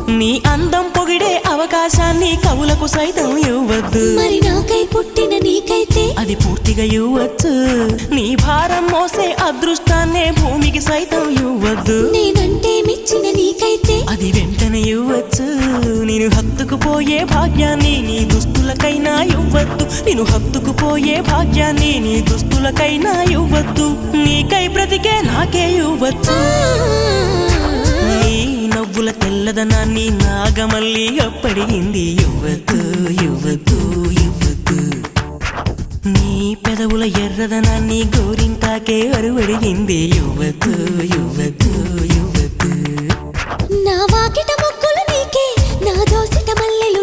నీ అందం పొగిడే అవకాశాన్ని కవులకు సైతం ఇవ్వద్దు. మరి నాకై పుట్టిన నీకైతే అది పూర్తిగా ఇవ్వచ్చు. నీ భారం మోసే అదృష్టాన్నే భూమికి సైతం ఇవ్వద్దు. నేనంటే మెచ్చిన నీకైతే అది వెంటనే ఇవ్వచ్చు. నేను హత్తుకుపోయే భాగ్యాన్ని నీ దుస్తులకైనా ఇవ్వద్దు. నేను హత్తుకుపోయే భాగ్యాన్ని నీ దుస్తులకైనా ఇవ్వద్దు. నీకై బ్రతికే నాకే ఇవ్వచ్చు. నీ నవ్వుల తెల్లదనాన్ని నాగమల్లి అప్పడిగింది. ఇవ్వద్దు ఇవ్వద్దు ఇవ్వద్దు. నీ పెదవుల ఎర్రదనాన్ని గోరింటాకే అరువడిగింది. ఇవ్వద్దు ఇవ్వద్దు ఇవ్వద్దు. నా వాకిట మొక్కులు నీకే, నా దోసిట మల్లెలు